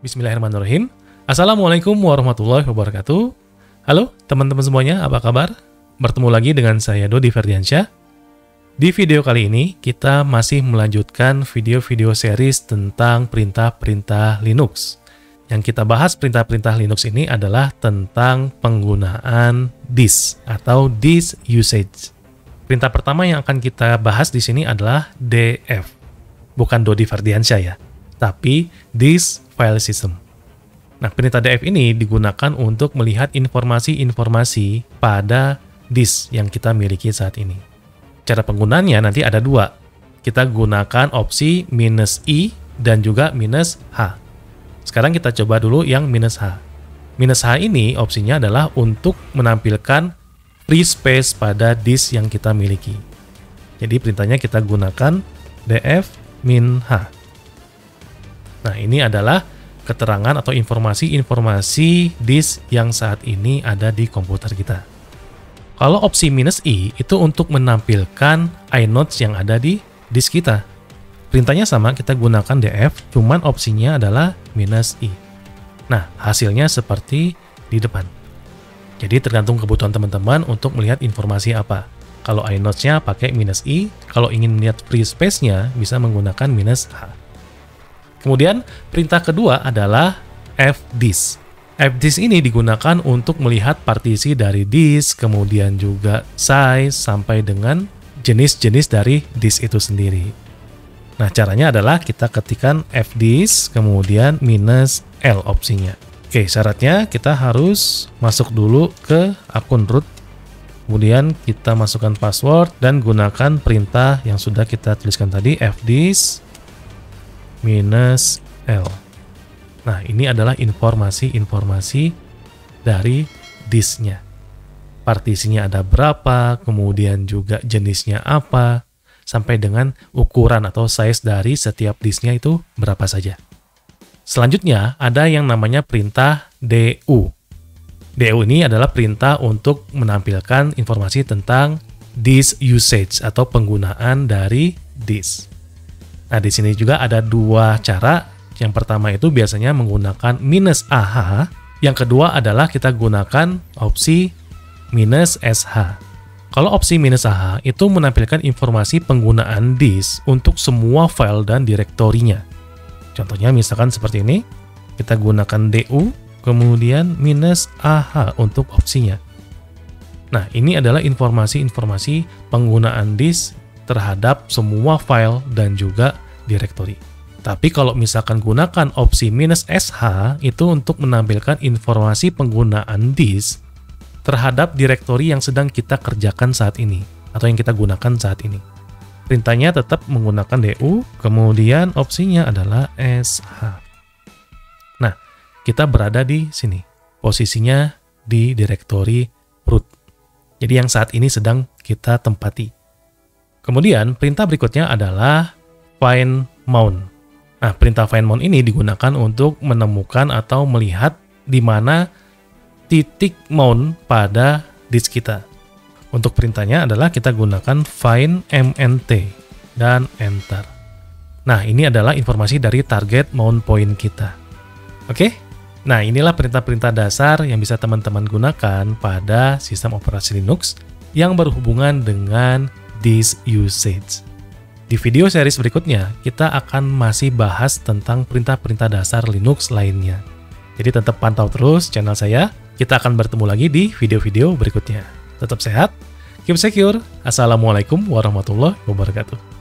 Bismillahirrahmanirrahim. Assalamualaikum warahmatullahi wabarakatuh. Halo teman-teman semuanya, apa kabar? Bertemu lagi dengan saya Dodi Ferdiansyah. Di video kali ini kita masih melanjutkan video-video series tentang perintah-perintah Linux. Yang kita bahas perintah-perintah Linux ini adalah tentang penggunaan this atau this usage. Perintah pertama yang akan kita bahas di sini adalah df. Bukan Dodi Ferdiansyah ya, tapi this file system. Nah, perintah df ini digunakan untuk melihat informasi-informasi pada disk yang kita miliki saat ini. Cara penggunaannya nanti ada dua. Kita gunakan opsi "-i" dan juga "-h". Sekarang kita coba dulu yang "-h". "-h" ini opsinya adalah untuk menampilkan free space pada disk yang kita miliki. Jadi perintahnya kita gunakan df-h. Nah, ini adalah keterangan atau informasi-informasi disk yang saat ini ada di komputer kita. Kalau opsi "-i" itu untuk menampilkan inodes yang ada di disk kita. Perintahnya sama, kita gunakan df, cuman opsinya adalah "-i". Nah, hasilnya seperti di depan. Jadi tergantung kebutuhan teman-teman untuk melihat informasi apa. Kalau inodesnya pakai "-i", kalau ingin melihat free space-nya bisa menggunakan "-h". Kemudian perintah kedua adalah fdisk. Fdisk ini digunakan untuk melihat partisi dari disk, kemudian juga size, sampai dengan jenis-jenis dari disk itu sendiri. Nah, caranya adalah kita ketikkan fdisk, kemudian "-l" opsinya. Oke, syaratnya kita harus masuk dulu ke akun root, kemudian kita masukkan password dan gunakan perintah yang sudah kita tuliskan tadi, fdisk -l. Nah, ini adalah informasi-informasi dari disknya. Partisinya ada berapa, kemudian juga jenisnya apa, sampai dengan ukuran atau size dari setiap disknya itu berapa saja. Selanjutnya, ada yang namanya perintah du. Du ini adalah perintah untuk menampilkan informasi tentang disk usage atau penggunaan dari disk. Nah, di sini juga ada dua cara. Yang pertama itu biasanya menggunakan "-ah", yang kedua adalah kita gunakan opsi "-sh". Kalau opsi "-ah" itu menampilkan informasi penggunaan disk untuk semua file dan direktorinya. Contohnya misalkan seperti ini, kita gunakan du, kemudian "-ah" untuk opsinya. Nah, ini adalah informasi-informasi penggunaan disk terhadap semua file dan juga direktori. Tapi kalau misalkan gunakan opsi "-sh" itu untuk menampilkan informasi penggunaan disk terhadap direktori yang sedang kita kerjakan saat ini atau yang kita gunakan saat ini. Perintahnya tetap menggunakan du, kemudian opsinya adalah "sh". Nah, kita berada di sini. Posisinya di direktori root. Jadi yang saat ini sedang kita tempati. Kemudian perintah berikutnya adalah find mount. Nah, perintah find mount ini digunakan untuk menemukan atau melihat di mana titik mount pada disk kita. Untuk perintahnya adalah kita gunakan find mnt dan enter. Nah, ini adalah informasi dari target mount point kita. Oke? Nah, inilah perintah-perintah dasar yang bisa teman-teman gunakan pada sistem operasi Linux yang berhubungan dengan disk usage. Di video series berikutnya, kita akan masih bahas tentang perintah-perintah dasar Linux lainnya. Jadi tetap pantau terus channel saya. Kita akan bertemu lagi di video-video berikutnya. Tetap sehat, keep secure. Assalamualaikum warahmatullahi wabarakatuh.